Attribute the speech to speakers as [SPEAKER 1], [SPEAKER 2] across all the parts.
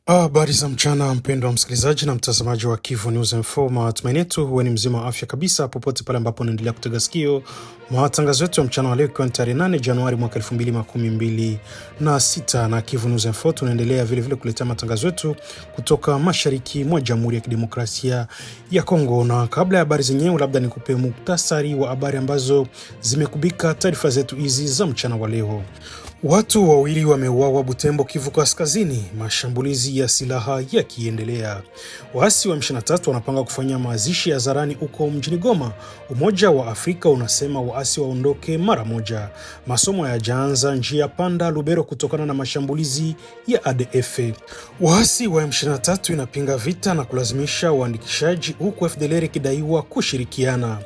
[SPEAKER 1] Habari za mchana mpendwa msikilizaji na mtazamaji wa Kivu News Info. Matumaini yetu huwe ni mzima wa afya kabisa popote pale ambapo unaendelea kutega sikio matangazo yetu ya mchana wa leo, ikiwa ni tarehe 8 Januari mwaka 2026 na Kivu News Info tunaendelea vile vile kuletea matangazo yetu kutoka mashariki mwa Jamhuri ya Kidemokrasia ya Kongo. Na kabla ya habari zenyewe, labda nikupe muktasari wa habari ambazo zimekubika taarifa zetu hizi za mchana wa leo. Watu wawili wameuawa Butembo, Kivu Kaskazini, mashambulizi ya silaha yakiendelea. Waasi wa M23 wanapanga kufanya mazishi ya hadharani huko mjini Goma. Umoja wa Afrika unasema waasi waondoke mara moja. Masomo hayajaanza njia panda Lubero kutokana na mashambulizi ya ADF. Waasi wa M23 inapinga vita na kulazimisha uandikishaji, huku FDLR ikidaiwa kushirikiana.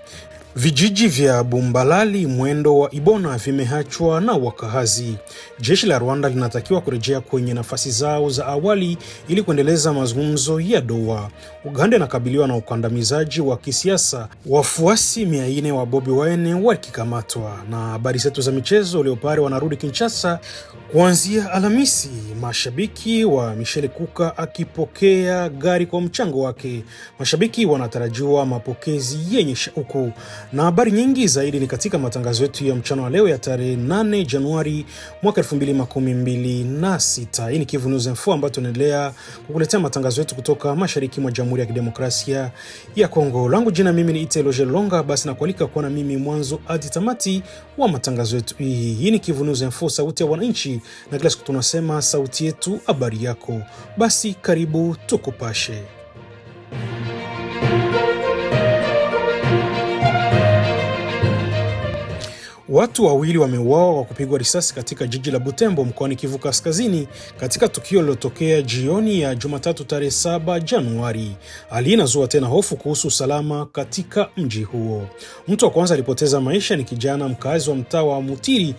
[SPEAKER 1] Vijiji vya Bumbalali, Mwendo wa Ibona vimeachwa na wakahazi. Jeshi la Rwanda linatakiwa kurejea kwenye nafasi zao za awali ili kuendeleza mazungumzo ya Doha. Uganda inakabiliwa na ukandamizaji wa kisiasa, wafuasi 400 wa Bobi Wine wakikamatwa. Na habari zetu za michezo, Leopard wanarudi Kinshasa kuanzia Alhamisi. Mashabiki wa Michel Kuka akipokea gari kwa mchango wake. Mashabiki wanatarajiwa mapokezi yenye shauku. Na habari nyingi zaidi ni katika matangazo yetu ya mchana wa leo ya tarehe 8 Januari mwaka 2026. Hii ni Kivu News Info ambayo tunaendelea kukuletea matangazo yetu kutoka mashariki mwa Jamhuri ya Kidemokrasia ya Kongo. Langu jina mimi ni Ite Loge Longa, basi na kualika kuwa na mimi mwanzo hadi tamati wa matangazo yetu. Hii ni Kivu News Info, sauti ya wananchi, na kila siku tunasema sauti yetu habari yako. Basi karibu tukupashe. Watu wawili wameuawa kwa kupigwa risasi katika jiji la Butembo mkoani Kivu Kaskazini katika tukio lililotokea jioni ya Jumatatu tarehe 7 Januari. Hali inazua tena hofu kuhusu usalama katika mji huo. Mtu wa kwanza alipoteza maisha ni kijana mkazi wa mtaa wa Mutiri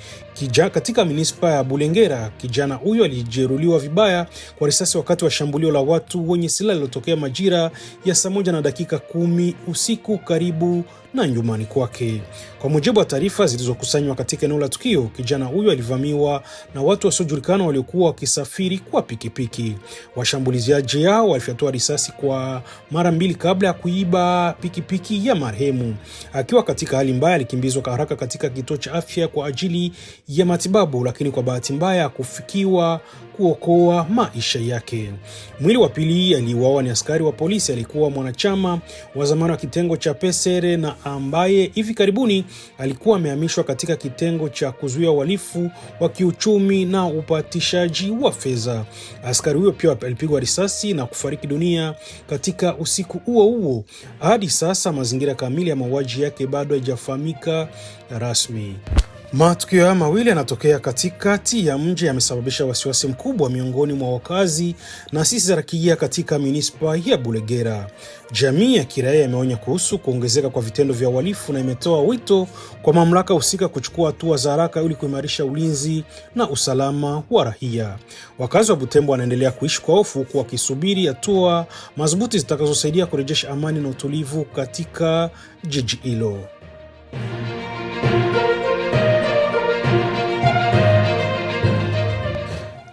[SPEAKER 1] katika munispa ya Bulengera. Kijana huyo alijeruhiwa vibaya kwa risasi wakati wa shambulio la watu wenye silaha lililotokea majira ya saa 1:10 usiku karibu na nyumbani kwake. Kwa mujibu wa taarifa zilizokusanywa katika eneo la tukio, kijana huyo alivamiwa na watu wasiojulikana waliokuwa wakisafiri kwa pikipiki. Washambuliaji hao walifyatua risasi kwa mara 2 kabla ya kuiba pikipiki ya marehemu. Akiwa katika hali mbaya, alikimbizwa kwa haraka katika kituo cha afya kwa ajili ya matibabu, lakini kwa bahati mbaya kufikiwa kuokoa maisha yake. Mwili wa pili aliuawa ni askari wa polisi, alikuwa mwanachama wa zamani wa kitengo cha pesere na ambaye hivi karibuni alikuwa amehamishwa katika kitengo cha kuzuia uhalifu wa kiuchumi na upatishaji wa fedha. Askari huyo pia alipigwa risasi na kufariki dunia katika usiku huo huo. Hadi sasa mazingira kamili ya mauaji yake bado haijafahamika rasmi. Matukio haya mawili yanatokea katikati ya mji, yamesababisha wasiwasi mkubwa miongoni mwa wakazi na sisi za raia katika munispa ya Bulegera. Jamii ya kiraia imeonya kuhusu kuongezeka kwa vitendo vya uhalifu na imetoa wito kwa mamlaka husika kuchukua hatua za haraka ili kuimarisha ulinzi na usalama wa raia. Wakazi wa Butembo wanaendelea kuishi kwa hofu huku wakisubiri hatua madhubuti zitakazosaidia kurejesha amani na utulivu katika jiji hilo.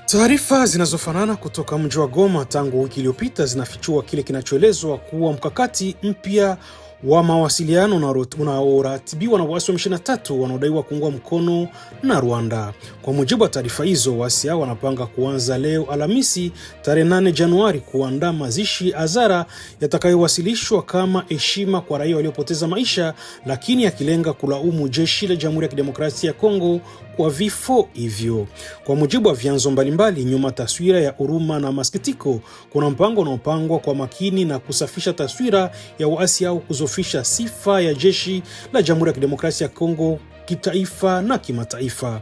[SPEAKER 1] Taarifa zinazofanana kutoka mji wa Goma tangu wiki iliyopita zinafichua kile kinachoelezwa kuwa mkakati mpya wa mawasiliano unaoratibiwa na waasi wa M23 wanaodaiwa kuungwa mkono na Rwanda. Kwa mujibu wa taarifa hizo, waasi hao wanapanga kuanza leo Alhamisi tarehe 8 Januari kuandaa mazishi hadhara yatakayowasilishwa kama heshima kwa raia waliopoteza maisha, lakini yakilenga kulaumu jeshi la Jamhuri ya Kidemokrasia ya Kongo kwa vifo hivyo. Kwa mujibu wa vyanzo mbalimbali, nyuma taswira ya huruma na masikitiko kuna mpango unaopangwa kwa makini na kusafisha taswira ya waasi hao, kuzofisha sifa ya jeshi la Jamhuri ya Kidemokrasia ya Kongo kitaifa na kimataifa.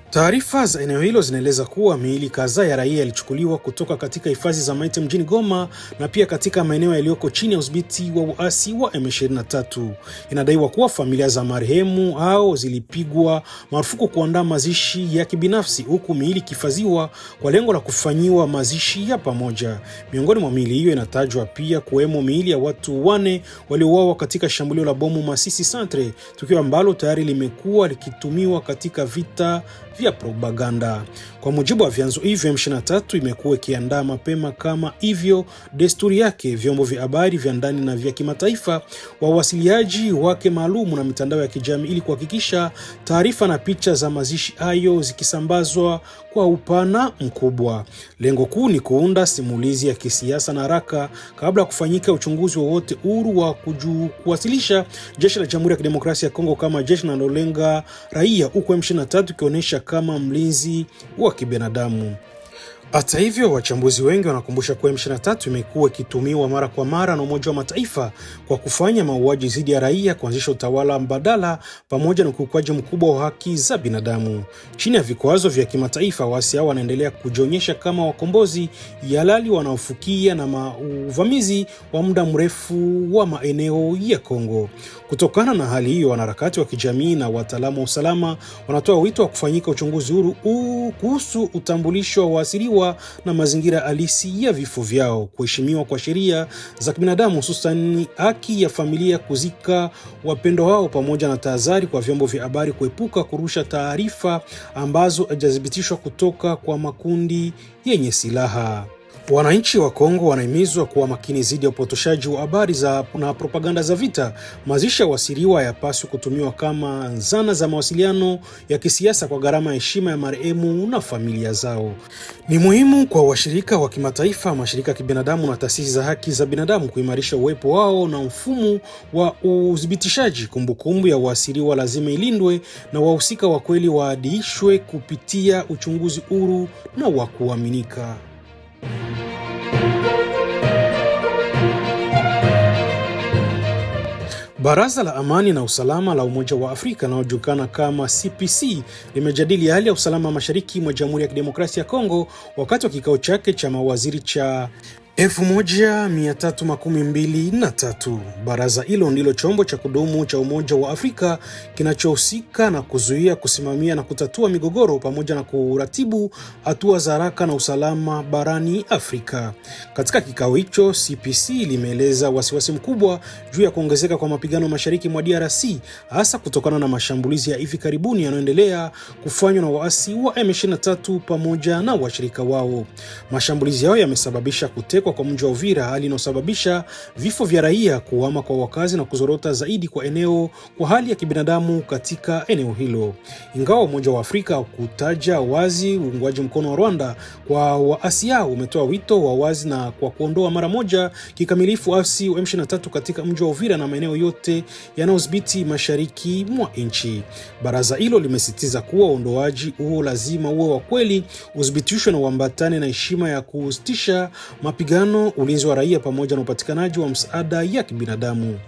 [SPEAKER 1] Taarifa za eneo hilo zinaeleza kuwa miili kadhaa ya raia ilichukuliwa kutoka katika hifadhi za maiti mjini Goma na pia katika maeneo yaliyoko chini ya udhibiti wa waasi wa M23. Inadaiwa kuwa familia za marehemu hao zilipigwa marufuku kuandaa mazishi ya kibinafsi, huku miili ikihifadhiwa kwa lengo la kufanyiwa mazishi ya pamoja. Miongoni mwa miili hiyo inatajwa pia kuwemo miili ya watu 4 waliouawa katika shambulio la bomu Masisi Centre, tukio ambalo tayari limekuwa likitumiwa katika vita vya propaganda. Kwa mujibu wa vyanzo hivyo, M23 imekuwa ikiandaa mapema kama hivyo desturi yake vyombo vya habari vya ndani na vya kimataifa, wawasiliaji wake maalum na mitandao ya kijamii ili kuhakikisha taarifa na picha za mazishi hayo zikisambazwa kwa upana mkubwa. Lengo kuu ni kuunda simulizi ya kisiasa na haraka kabla ya kufanyika uchunguzi wowote huru wa kuwasilisha jeshi la Jamhuri ya Kidemokrasia ya Kongo kama jeshi linalolenga raia, huku M23 ikionyesha kama mlinzi wa kibinadamu. Hata hivyo, wachambuzi wengi wanakumbusha kuwa M23 imekuwa ikitumiwa mara kwa mara na Umoja wa Mataifa kwa kufanya mauaji dhidi ya raia, kuanzisha utawala mbadala pamoja na ukiukwaji mkubwa wa haki za binadamu. Chini ya vikwazo vya kimataifa, waasi hao wanaendelea kujionyesha kama wakombozi halali wanaofukia na uvamizi wa muda mrefu wa maeneo ya Kongo. Kutokana na hali hiyo, wanaharakati wa kijamii na wataalamu wa usalama wanatoa wito wa kufanyika uchunguzi huru kuhusu utambulisho wa waasiriwa na mazingira halisi ya vifo vyao, kuheshimiwa kwa sheria za kibinadamu, hususan haki ya familia kuzika wapendwa wao, pamoja na tahadhari kwa vyombo vya habari kuepuka kurusha taarifa ambazo hazijathibitishwa kutoka kwa makundi yenye silaha. Wananchi wa Kongo wanahimizwa kuwa makini dhidi ya upotoshaji wa habari na propaganda za vita. Mazishi ya waasiriwa hayapaswi kutumiwa kama zana za mawasiliano ya kisiasa kwa gharama ya heshima ya marehemu na familia zao. Ni muhimu kwa washirika wa kimataifa, mashirika ya kibinadamu na taasisi za haki za binadamu kuimarisha uwepo wao na mfumo wa udhibitishaji. Kumbukumbu ya waasiriwa lazima ilindwe na wahusika wa kweli waadhibishwe kupitia uchunguzi huru na wa kuaminika. Baraza la Amani na Usalama la Umoja wa Afrika linalojulikana kama CPC limejadili hali ya usalama mashariki mwa Jamhuri ya Kidemokrasia ya Kongo wakati wa kikao chake cha mawaziri cha 1323. Baraza hilo ndilo chombo cha kudumu cha Umoja wa Afrika kinachohusika na kuzuia, kusimamia na kutatua migogoro pamoja na kuratibu hatua za haraka na usalama barani Afrika. Katika kikao hicho, CPC limeeleza wasiwasi mkubwa juu ya kuongezeka kwa mapigano mashariki mwa DRC, hasa kutokana na mashambulizi ya hivi karibuni yanayoendelea kufanywa na waasi wa M23 pamoja na washirika wao. Mashambulizi yao yamesababisha kutekwa kwa mji wa Uvira, hali inayosababisha vifo vya raia, kuhama kwa wakazi na kuzorota zaidi kwa hali ya kibinadamu katika eneo hilo. Ingawa Umoja wa Afrika kutaja wazi uungwaji mkono wa Rwanda kwa waasi hao, umetoa wito wa wazi na kwa kuondoa mara moja kikamilifu waasi wa M23 katika mji wa Uvira na maeneo yote yanayodhibiti mashariki mwa nchi. Baraza hilo limesisitiza kuwa uondoaji huo lazima uwe wa kweli, udhibitishwe na uambatane na heshima ya kusitisha mapigano, ulinzi wa raia pamoja na upatikanaji wa msaada ya kibinadamu.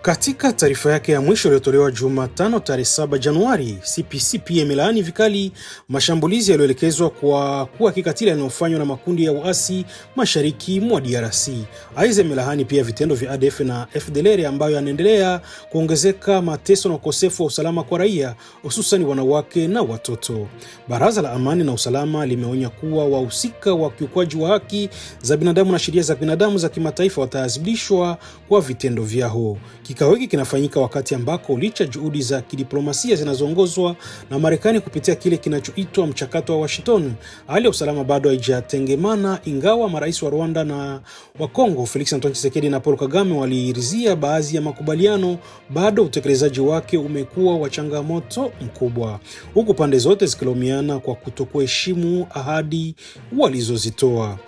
[SPEAKER 1] Katika taarifa yake ya mwisho iliyotolewa Jumatano tarehe 7 Januari, CPC pia imelaani vikali mashambulizi yaliyoelekezwa kwa kikatili yanayofanywa na makundi ya waasi mashariki mwa DRC. Aidha, imelaani pia vitendo vya ADF na FDLR ambayo yanaendelea kuongezeka mateso na ukosefu wa usalama kwa raia, hususan wanawake na watoto. Baraza la Amani na Usalama limeonya kuwa wahusika wa ukiukwaji wa haki za binadamu na sheria za binadamu za kimataifa wataadhibishwa kwa vitendo vyao. Kikao hiki kinafanyika wakati ambako licha juhudi za kidiplomasia zinazoongozwa na Marekani kupitia kile kinachoitwa mchakato wa Washington, hali ya usalama bado haijatengemana, ingawa marais wa Rwanda na wa Kongo Felix Antoine Tshisekedi na Paul Kagame waliridhia baadhi ya makubaliano, bado utekelezaji wake umekuwa wa changamoto mkubwa, huku pande zote zikilaumiana kwa kutokuheshimu ahadi walizozitoa.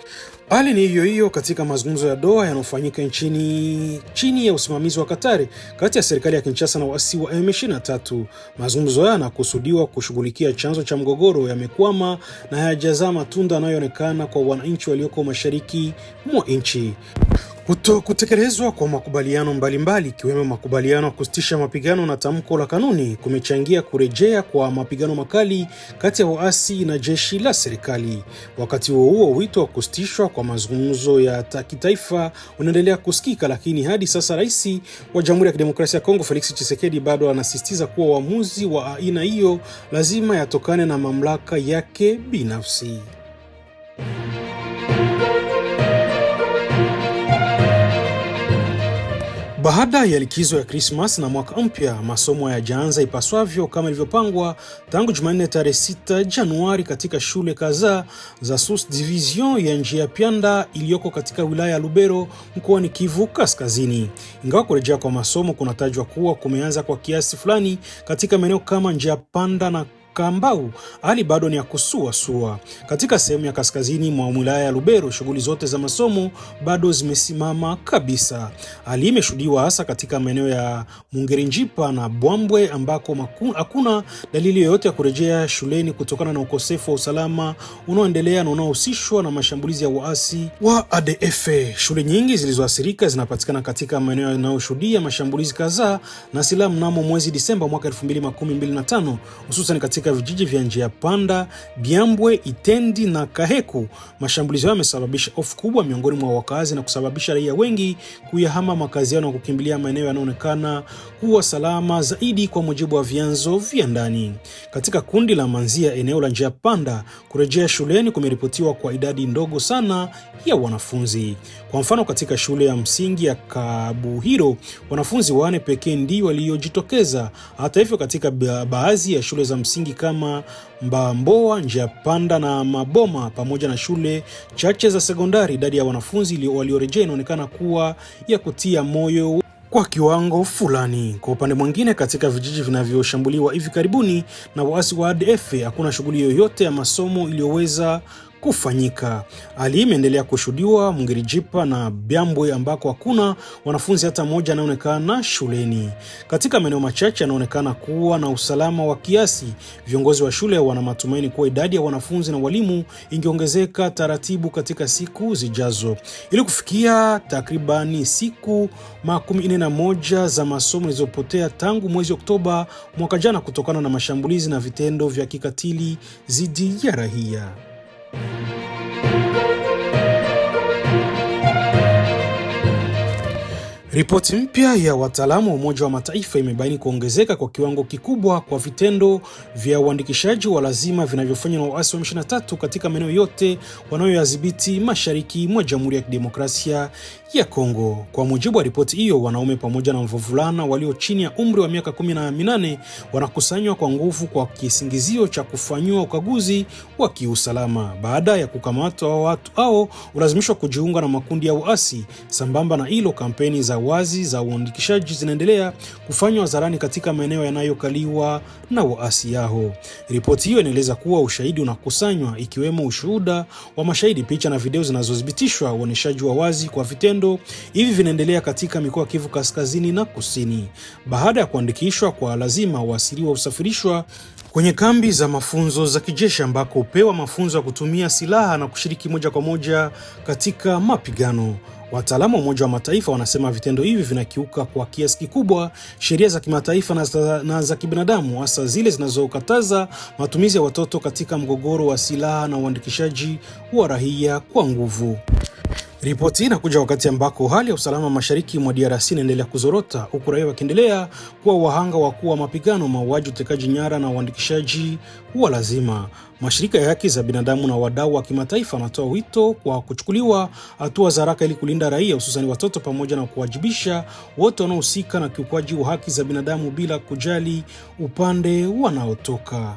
[SPEAKER 1] Hali ni hiyo katika mazungumzo ya Doha yanayofanyika chini ya usimamizi wa Katari kati ya serikali ya Kinshasa na waasi wa M23. Mazungumzo haya yanakusudiwa kushughulikia chanzo cha mgogoro yamekwama na hayajazaa matunda yanayoonekana kwa wananchi walioko mashariki mwa nchi. Kutekelezwa kwa makubaliano mbalimbali ikiwemo makubaliano ya kusitisha mapigano na tamko la kanuni kumechangia kurejea kwa mapigano makali kati ya waasi na jeshi la serikali. Wakati huo wito wa kusitishwa kwa mazungumzo ya kitaifa unaendelea kusikika, lakini hadi sasa Rais wa Jamhuri ya Kidemokrasia ya Kongo Felix Tshisekedi bado anasisitiza kuwa uamuzi wa aina hiyo lazima yatokane na mamlaka yake binafsi. Baada ya likizo ya Christmas na mwaka mpya, masomo hayajaanza ipaswavyo kama ilivyopangwa tangu Jumanne tarehe 6 Januari katika shule kadhaa za Sous Division ya Njia Panda iliyoko katika wilaya ya Lubero mkoani Kivu Kaskazini. Ingawa kurejea kwa masomo kunatajwa kuwa kumeanza kwa kiasi fulani katika maeneo kama Njia Panda na Kambau, hali bado ni ya kusuasua. Katika sehemu ya kaskazini mwa wilaya ya Lubero, shughuli zote za masomo bado zimesimama kabisa. Hali imeshuhudiwa hasa katika maeneo ya Mungerinjipa na Bwambwe ambako hakuna dalili yoyote ya kurejea shuleni kutokana na ukosefu wa usalama unaoendelea na unaohusishwa na mashambulizi ya waasi wa ADF. Shule nyingi zilizoathirika zinapatikana katika maeneo yanayoshuhudia mashambulizi kadhaa na silaha mnamo mwezi Disemba mwaka 2025, hususan katika vijiji vya Njia Panda, Byambwe, Itendi na Kaheku. Mashambulizi hayo yamesababisha hofu kubwa miongoni mwa wakazi na kusababisha raia wengi kuyahama makazi yao na kukimbilia maeneo yanayoonekana kuwa salama zaidi, kwa mujibu wa vyanzo vya ndani. Katika kundi la Manzia, eneo la Njia Panda, kurejea shuleni kumeripotiwa kwa idadi ndogo sana ya wanafunzi. Kwa mfano, katika shule ya msingi ya Kabuhiro, wanafunzi 4 pekee ndio waliojitokeza. Hata hivyo, katika baadhi ya shule za msingi kama Mbamboa, Njia Panda na Maboma pamoja na shule chache za sekondari, idadi ya wanafunzi waliorejea inaonekana kuwa ya kutia moyo kwa kiwango fulani. Kwa upande mwingine, katika vijiji vinavyoshambuliwa hivi karibuni na waasi wa ADF, hakuna shughuli yoyote ya masomo iliyoweza kufanyika. Hali imeendelea kushuhudiwa Mungirijipa na Byambwe ambako hakuna wanafunzi hata mmoja anaonekana shuleni. Katika maeneo machache yanaonekana kuwa na usalama wa kiasi. Viongozi wa shule wana matumaini kuwa idadi ya wanafunzi na walimu ingeongezeka taratibu katika siku zijazo, ili kufikia takribani siku 41 za masomo zilizopotea tangu mwezi Oktoba mwaka jana kutokana na mashambulizi na vitendo vya kikatili dhidi ya raia. Ripoti mpya ya wataalamu wa Umoja wa Mataifa imebaini kuongezeka kwa kiwango kikubwa kwa vitendo vya uandikishaji wa lazima vinavyofanywa na waasi wa M23 katika maeneo yote wanayoyadhibiti mashariki mwa Jamhuri ya Kidemokrasia ya Kongo. Kwa mujibu wa ripoti hiyo, wanaume pamoja na wavulana walio chini ya umri wa miaka 18 wanakusanywa kwa nguvu kwa kisingizio cha kufanywa ukaguzi wa kiusalama. Baada ya kukamatwa, watu hao ulazimishwa kujiunga na makundi ya waasi. Sambamba na hilo, kampeni za wazi za uandikishaji zinaendelea kufanywa hadharani katika maeneo yanayokaliwa na waasi hao. Ripoti hiyo inaeleza kuwa ushahidi unakusanywa, ikiwemo ushuhuda wa mashahidi, picha na video zinazothibitishwa uoneshaji wa wazi kwa vitendo hivi vinaendelea katika mikoa Kivu Kaskazini na Kusini. Baada ya kuandikishwa kwa lazima, waasiriwa usafirishwa kwenye kambi za mafunzo za kijeshi ambako hupewa mafunzo ya kutumia silaha na kushiriki moja kwa moja katika mapigano. Wataalamu wa Umoja wa Mataifa wanasema vitendo hivi vinakiuka kwa kiasi kikubwa sheria za kimataifa na za kibinadamu, hasa zile zinazokataza matumizi ya watoto katika mgogoro wa silaha na uandikishaji wa raia kwa nguvu. Ripoti inakuja wakati ambako hali ya usalama mashariki mwa DRC inaendelea kuzorota, huku raia wakiendelea kuwa wahanga wakuu wa mapigano, mauaji, utekaji nyara na uandikishaji wa lazima. Mashirika ya haki za binadamu na wadau wa kimataifa wanatoa wito kwa kuchukuliwa hatua za haraka ili kulinda raia, hususan watoto, pamoja na kuwajibisha wote wanaohusika na kiukwaji wa haki za binadamu bila kujali upande wanaotoka.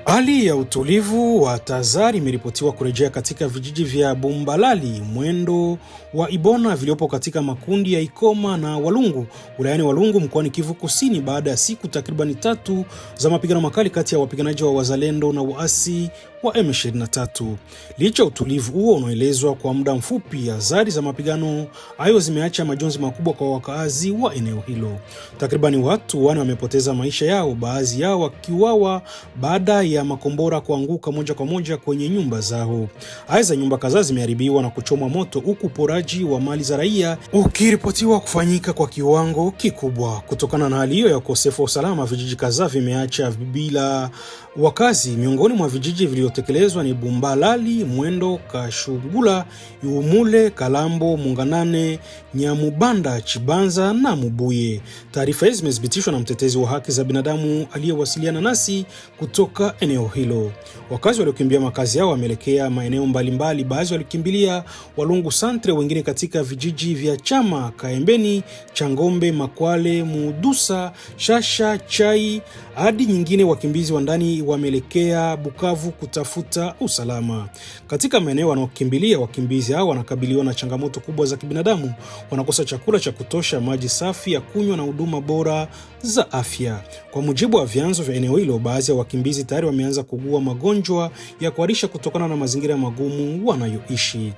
[SPEAKER 1] Hali ya utulivu wa Tazari imeripotiwa kurejea katika vijiji vya Bumbalali, Mwendo wa Ibona viliopo katika makundi ya Ikoma na Walungu, wilayani Walungu mkoani Kivu Kusini, baada ya siku takribani 3 za mapigano makali kati ya wapiganaji wa Wazalendo na waasi wa M23. Licha utulivu huo unaelezwa kwa muda mfupi, athari za mapigano hayo zimeacha majonzi makubwa kwa wakaazi wa eneo hilo. Takribani watu 4 wamepoteza maisha yao, baadhi yao wakiuawa baada ya makombora kuanguka moja kwa moja kwenye nyumba zao. Aidha, nyumba kadhaa zimeharibiwa na kuchomwa moto, huku uporaji wa mali za raia ukiripotiwa kufanyika kwa kiwango kikubwa. Kutokana na hali hiyo ya ukosefu wa usalama, vijiji kadhaa vimeacha bila wakazi. Miongoni mwa vijiji vilivyotekelezwa ni Bumbalali, Mwendo, Kashugula, Iumule, Kalambo, Munganane, Nyamubanda, Chibanza na Mubuye. Taarifa hizi zimethibitishwa na mtetezi wa haki za binadamu aliyewasiliana nasi kutoka eneo hilo. Wakazi waliokimbia makazi yao wameelekea maeneo mbalimbali. Baadhi walikimbilia Walungu Santre, wengine katika vijiji vya Chama, Kaembeni, Changombe, Makwale, Mudusa, Shasha, Chai, hadi nyingine wakimbizi wa ndani wameelekea Bukavu kutafuta usalama. Katika maeneo wanaokimbilia, wakimbizi hao wanakabiliwa na changamoto kubwa za kibinadamu. Wanakosa chakula cha kutosha, maji safi ya kunywa na huduma bora za afya. Kwa mujibu wa vyanzo vya eneo hilo, baadhi ya wakimbizi tayari wameanza kuugua magonjwa ya kuharisha kutokana na mazingira magumu wanayoishi.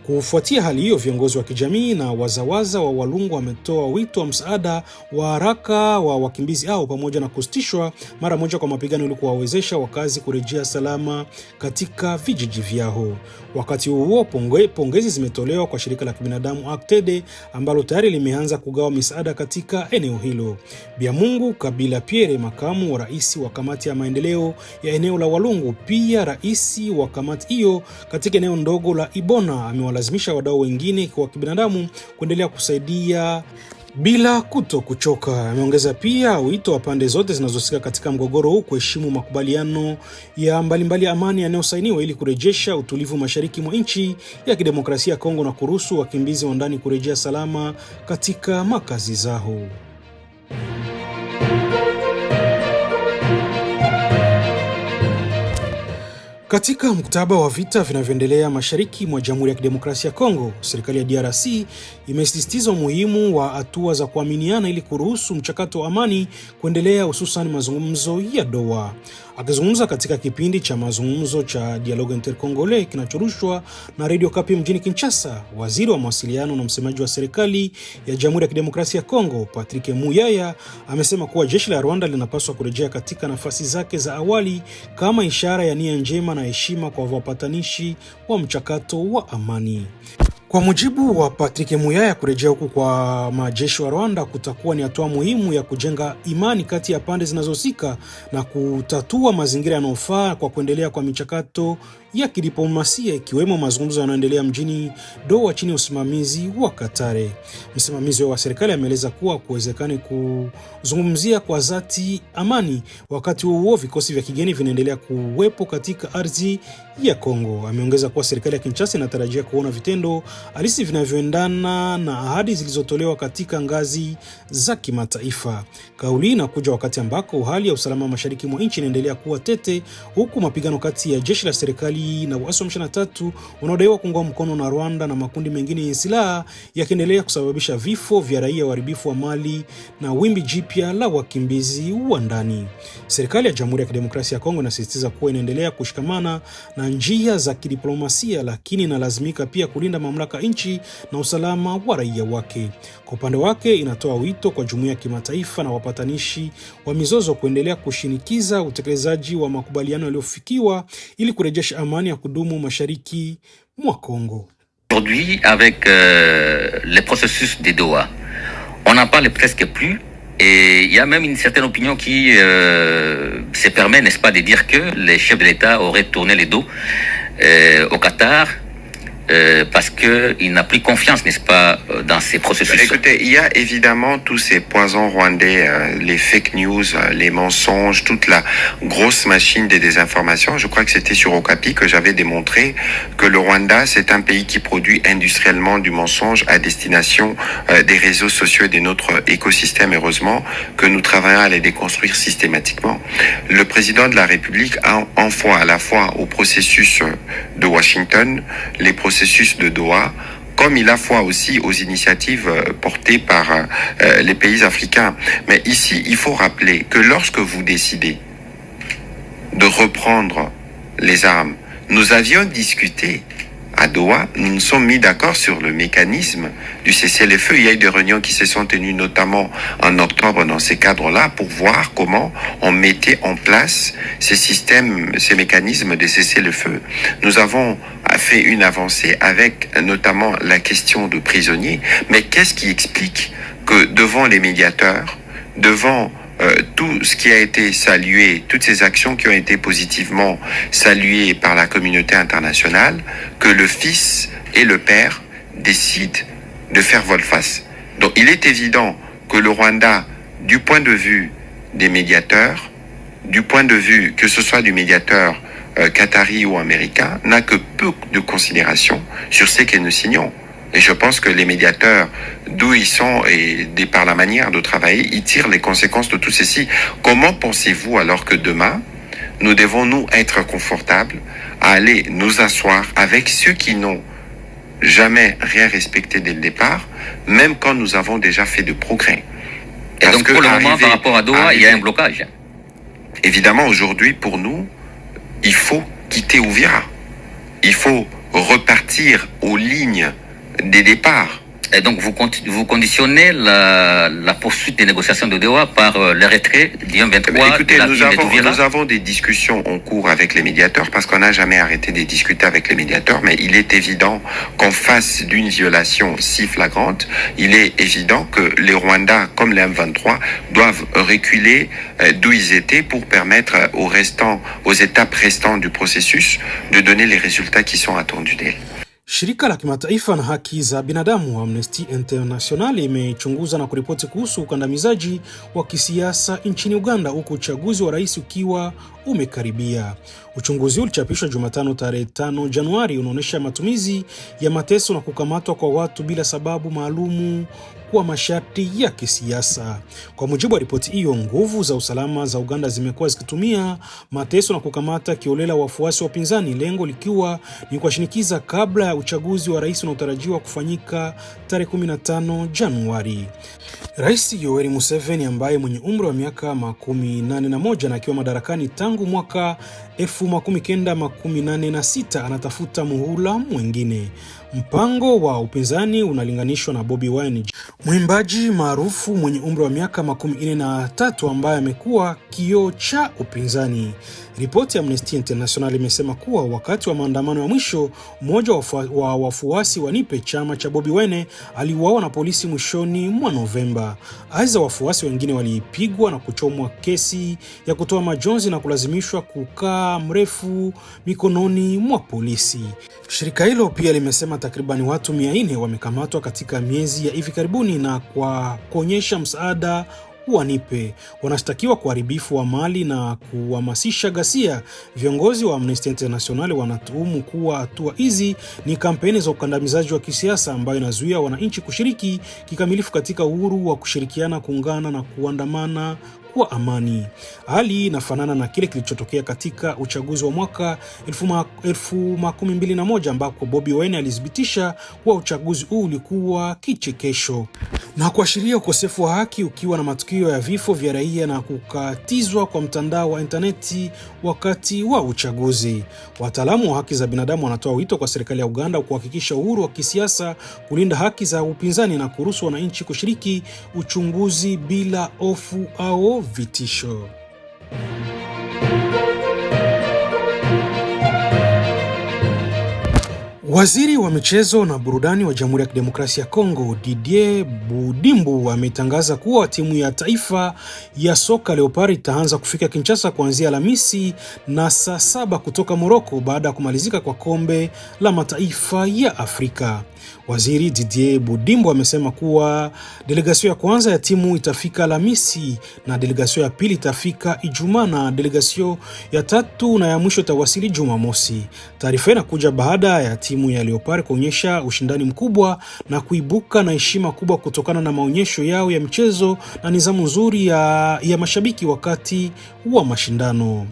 [SPEAKER 1] Kufuatia hali hiyo, viongozi wa kijamii na wazawaza wa Walungu wametoa wito wa msaada wa haraka wa wakimbizi hao pamoja na kusitishwa mara moja kwa mapigano ili kuwawezesha wakazi kurejea salama katika vijiji vyao. Wakati huo, pongezi zimetolewa kwa shirika la kibinadamu ACTED ambalo tayari limeanza kugawa misaada katika eneo hilo. Biamungu Kabila Pierre, makamu wa rais wa kamati ya maendeleo ya eneo la Walungu, pia rais wa kamati hiyo katika eneo ndogo la Ibona, amewalazimisha wadau wengine wa kibinadamu kuendelea kusaidia bila kuchoka. Ameongeza pia wito wa pande zote zinazohusika katika mgogoro huu kuheshimu makubaliano ya mbalimbali ya amani yanayosainiwa ili kurejesha utulivu mashariki mwa nchi ya kidemokrasia ya Kongo na kuruhusu wakimbizi wa ndani kurejea salama katika makazi zao. Katika mkataba wa vita vinavyoendelea mashariki mwa Jamhuri ya Kidemokrasia ya Kongo, serikali ya DRC imesisitiza umuhimu wa hatua za kuaminiana ili kuruhusu mchakato wa amani kuendelea, hususan mazungumzo ya Doha. Akizungumza katika kipindi cha mazungumzo cha Dialogue Intercongolais kinachorushwa na Radio Okapi mjini Kinshasa, waziri wa mawasiliano na msemaji wa serikali ya Jamhuri ya Kidemokrasia ya Kongo, Patrick Muyaya, amesema kuwa jeshi la Rwanda linapaswa kurejea katika nafasi zake za awali kama ishara ya nia njema na heshima kwa wapatanishi wa mchakato wa amani. Kwa mujibu wa Patrick Muyaya, kurejea huku kwa majeshi wa Rwanda kutakuwa ni hatua muhimu ya kujenga imani kati ya pande zinazohusika na kutatua mazingira yanayofaa kwa kuendelea kwa michakato ya kidiplomasia, ikiwemo mazungumzo yanayoendelea mjini Doha chini ya usimamizi wa Katare. Msimamizi wa serikali ameeleza kuwa kuwezekani kuzungumzia kwa dhati amani. Wakati huo vikosi vya kigeni vinaendelea kuwepo katika ardhi ya Kongo. Ameongeza kuwa serikali ya Kinshasa inatarajia kuona vitendo halisi vinavyoendana na ahadi zilizotolewa katika ngazi za kimataifa. Kauli inakuja wakati ambako hali ya usalama mashariki mwa nchi inaendelea kuwa tete, huku mapigano kati ya jeshi la serikali na waasi wa M23 unaodaiwa kuungwa mkono na Rwanda na makundi mengine yenye silaha yakiendelea kusababisha vifo vya raia, uharibifu wa mali na wimbi jipya la wakimbizi wa ndani. Serikali ya Jamhuri ya Kidemokrasia ya Kongo inasisitiza kuwa inaendelea kushikamana na njia za kidiplomasia, lakini inalazimika pia kulinda mamlaka nchi na usalama wa raia wake. Kwa upande wake, inatoa wito kwa jumuiya ya kimataifa na wapatanishi wa mizozo kuendelea kushinikiza utekelezaji wa makubaliano yaliyofikiwa ili kurejesha amani ya kudumu mashariki mwa Kongo.
[SPEAKER 2] Aujourd'hui, avec les processus de Doha, on n'en parle presque plus. Et il y a même une certaine opinion qui se permet, n'est-ce pas, de dire que les chefs de l'État auraient tourné les dos au Qatar parce qu'il n'a plus confiance, n'est-ce pas, dans ces processus.
[SPEAKER 3] Écoutez, il y a évidemment tous ces poisons rwandais, les fake news, les mensonges, toute la grosse machine des désinformations. Je crois que c'était sur Okapi que j'avais démontré que le Rwanda, c'est un pays qui produit industriellement du mensonge à destination des réseaux sociaux et de notre écosystème. Heureusement que nous travaillons à les déconstruire systématiquement. Le président de la République a envoyé à la fois au processus de Washington, les processus de Doha, comme il a foi aussi aux initiatives portées par les pays africains. Mais ici, il faut rappeler que lorsque vous décidez de reprendre les armes. Nous avions discuté à Doha, nous nous sommes mis d'accord sur le mécanisme du cessez-le-feu. Il y a eu des réunions qui se sont tenues notamment en octobre dans ces cadres-là pour voir comment on mettait en place ces systèmes, ces mécanismes de cessez-le-feu. Nous avons fait une avancée avec notamment la question de prisonniers. Mais qu'est-ce qui explique que devant les médiateurs, devant tout ce qui a été salué, toutes ces actions qui ont été positivement saluées par la communauté internationale, que le fils et le père décident de faire volte-face. Donc il est évident que le Rwanda, du point de vue des médiateurs, du point de vue que ce soit du médiateur qatari ou américain, n'a que peu de considération sur ce que nous signons. Et je pense que les médiateurs, d'où ils sont et par la manière de travailler, ils tirent les conséquences de tout ceci. Comment pensez-vous alors que demain, nous devons nous être confortables à aller nous asseoir avec ceux qui n'ont jamais rien respecté dès le départ, même quand nous avons déjà fait de progrès?
[SPEAKER 2] Et donc pour le moment, par rapport à Doha, il y a un blocage.
[SPEAKER 3] Évidemment, aujourd'hui, pour nous, il faut quitter Uvira. Il faut repartir aux lignes des départs.
[SPEAKER 2] Et donc vous conditionnez la poursuite des négociations de Doha par le retrait du M23.
[SPEAKER 3] Écoutez, nous avons des discussions en cours avec les médiateurs parce qu'on n'a jamais arrêté de discuter avec les médiateurs, mais il est évident qu'en face d'une violation si flagrante, il est évident que les Rwandais, comme les M23, doivent reculer d'où ils étaient pour permettre aux étapes restantes du processus de donner les résultats qui sont attendus d'elles.
[SPEAKER 1] Shirika la kimataifa na haki za binadamu Amnesty International imechunguza na kuripoti kuhusu ukandamizaji wa kisiasa nchini Uganda huku uchaguzi wa rais ukiwa umekaribia. Uchunguzi ulichapishwa Jumatano tarehe 5 Januari unaonyesha matumizi ya mateso na kukamatwa kwa watu bila sababu maalumu kwa masharti ya kisiasa. Kwa mujibu wa ripoti hiyo, nguvu za usalama za Uganda zimekuwa zikitumia mateso na kukamata kiolela wafuasi wa upinzani, lengo likiwa ni kuwashinikiza kabla ya uchaguzi wa rais unaotarajiwa kufanyika tarehe 15 Januari. Rais Yoweri Museveni ambaye mwenye umri wa miaka 81 na akiwa madarakani tangu mwaka 1986 anatafuta muhula mwingine. Mpango wa upinzani unalinganishwa na Bobi Wine, mwimbaji maarufu mwenye umri wa miaka 43 ambaye amekuwa kioo cha upinzani. Ripoti ya Amnesty International imesema kuwa wakati wa maandamano ya mwisho, mmoja wa wafuasi wa NIPE, chama cha Bobi Wine, aliuawa na polisi mwishoni mwa Novemba. Aidha, wafuasi wengine walipigwa na kuchomwa kesi ya kutoa majonzi na kulazimishwa kukaa mrefu mikononi mwa polisi. Shirika hilo pia limesema takriban watu 400 wamekamatwa katika miezi ya hivi karibuni na kwa kuonyesha msaada wa NIPE. Wanashtakiwa kwa uharibifu wa mali na kuhamasisha ghasia. Viongozi wa Amnesty International wanatuhumu kuwa hatua hizi ni kampeni za ukandamizaji wa kisiasa ambayo inazuia wananchi kushiriki kikamilifu katika uhuru wa kushirikiana, kuungana na kuandamana kwa amani. Hali inafanana na kile kilichotokea katika uchaguzi wa mwaka 2021 ambapo Bobi Wine alithibitisha kuwa uchaguzi huu ulikuwa kichekesho na kuashiria ukosefu wa haki, ukiwa na matukio ya vifo vya raia na kukatizwa kwa mtandao wa interneti wakati wa uchaguzi. Wataalamu wa haki za binadamu wanatoa wito kwa serikali ya Uganda kuhakikisha uhuru wa kisiasa, kulinda haki za upinzani na kuruhusu wananchi kushiriki uchunguzi bila hofu au vitisho. Waziri wa michezo na burudani wa Jamhuri ya Kidemokrasia ya Kongo, Didier Budimbu, ametangaza kuwa timu ya taifa ya soka Leopard itaanza kufika Kinshasa kuanzia Alhamisi na saa 7 kutoka Morocco baada ya kumalizika kwa kombe la mataifa ya Afrika. Waziri Didier Budimbu amesema kuwa delegasio ya kwanza ya timu itafika Alhamisi na delegasio ya pili itafika Ijumaa na delegasio ya tatu na ya mwisho itawasili Jumamosi. Taarifa inakuja baada ya timu ya Leopard kuonyesha ushindani mkubwa na kuibuka na heshima kubwa kutokana na maonyesho yao ya michezo na nidhamu nzuri ya mashabiki wakati wa mashindano.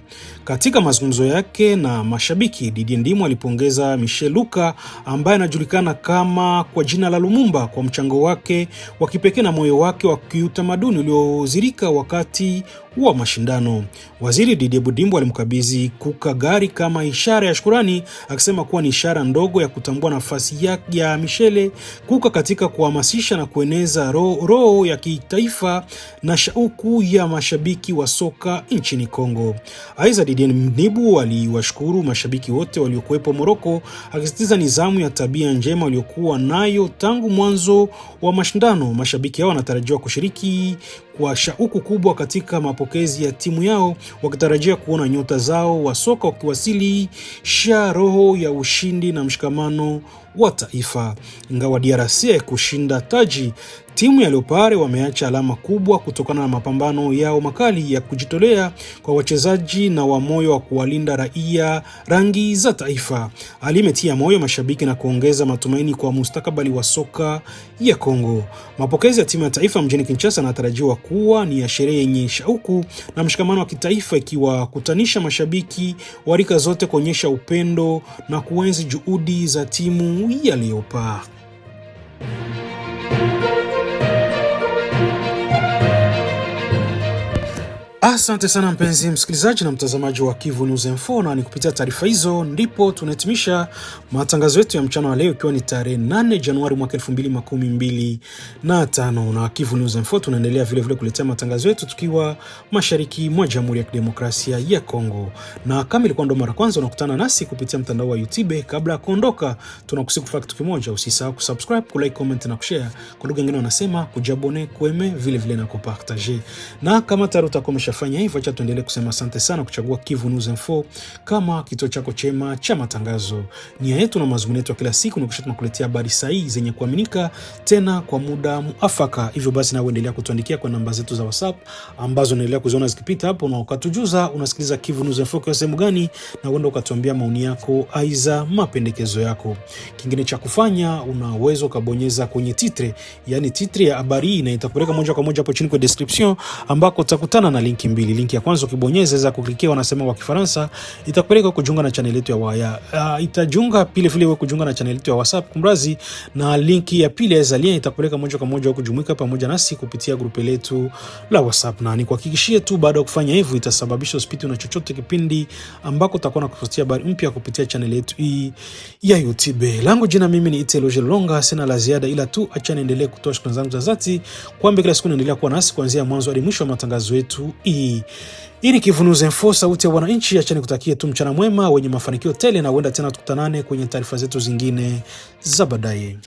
[SPEAKER 1] Katika mazungumzo yake na mashabiki, Didier Ndimu alipongeza Michel Luka ambaye anajulikana kama kwa jina la Lumumba kwa mchango wake wa kipekee na moyo wake wa kiutamaduni uliozirika wakati wa mashindano. Waziri Didier Budimbo alimkabidhi Kuka gari kama ishara ya shukrani, akisema kuwa ni ishara ndogo ya kutambua nafasi ya Michele Kuka katika kuhamasisha na kueneza roho ya kitaifa na shauku ya mashabiki wa soka nchini Kongo. Aidha, Didier Budimbo aliwashukuru mashabiki wote waliokuwepo Morocco, akisisitiza nidhamu ya tabia njema waliokuwa nayo tangu mwanzo wa mashindano. Mashabiki hao wanatarajiwa kushiriki kwa shauku kubwa katika mapokezi ya timu yao, wakitarajia kuona nyota zao wa soka wakiwasilisha roho ya ushindi na mshikamano wa taifa. Ingawa DRC kushinda taji, timu ya Leopard wameacha alama kubwa kutokana na mapambano yao makali ya kujitolea kwa wachezaji na wa moyo wa kuwalinda raia rangi za taifa. Alimetia moyo mashabiki na kuongeza matumaini kwa mustakabali wa soka ya Kongo. Mapokezi ya timu ya taifa mjini Kinshasa yanatarajiwa kuwa ni ya sherehe yenye shauku na mshikamano wa kitaifa, ikiwakutanisha mashabiki wa rika zote kuonyesha upendo na kuenzi juhudi za timu ya Leopard. Asante sana mpenzi msikilizaji na mtazamaji wa Kivu News Info, na ni kupitia taarifa hizo ndipo tunahitimisha matangazo yetu ya mchana wa leo, ikiwa ni tarehe 8 Januari mwaka 2025. Na Kivu News Info tunaendelea vile vile kuletea matangazo yetu tukiwa mashariki mwa Jamhuri ya Kidemokrasia ya Kongo. Na kama ilikuwa ndo mara kwanza unakutana nasi kupitia mtandao wa YouTube, kabla ya kuondoka tunakusihi kufanya kitu kimoja: usisahau kusubscribe, kulike, comment na kushare. Kwa lugha nyingine wanasema kujabone, kueme, vile vile na kupartager. Na kama tayari utakuwa fanya hivyo, acha tuendelee kusema asante sana kuchagua Kivu News Info kama kituo chako chema cha matangazo. Nia yetu na mazungumzo yetu kila siku ni kukuletea habari sahihi zenye kuaminika tena kwa muda muafaka. Hivyo basi na uendelea kutuandikia kwa namba zetu za WhatsApp ambazo unaendelea kuziona zikipita hapo, na ukatujuza unasikiliza Kivu News Info kwa sehemu gani, na uende ukatuambia maoni yako aiza mapendekezo yako. Kingine cha kufanya, unaweza kubonyeza kwenye titre, yani titre ya habari, na itakupeleka moja kwa moja hapo chini kwa description ambako utakutana na linki mbili. Linki ya kwanza ukibonyeza za kuklikia, wanasema kwa Kifaransa, itakupeleka kujiunga na channel yetu ya waya. Itajiunga pile vile wewe kujiunga na channel yetu ya WhatsApp kumrazi, na linki ya pili ya Zalia itakupeleka moja kwa moja kujumuika pamoja nasi kupitia grupu letu la WhatsApp. Na ni kuhakikishie tu baada ya kufanya hivyo itasababisha usipite na chochote kipindi ambako utakuwa nakufuatia habari mpya kupitia channel yetu hii ya YouTube. Langu jina mimi ni Iteloge Longa, sina la ziada ila tu acha niendelee kutoa shukrani zangu za dhati kwamba kila siku naendelea kuwa nasi kuanzia mwanzo hadi mwisho wa matangazo yetu hii. Hii ni Kivu News Info, sauti ya wananchi. Acha nikutakie tu mchana mwema wenye mafanikio tele, na huenda tena tukutanane kwenye taarifa zetu zingine za baadaye.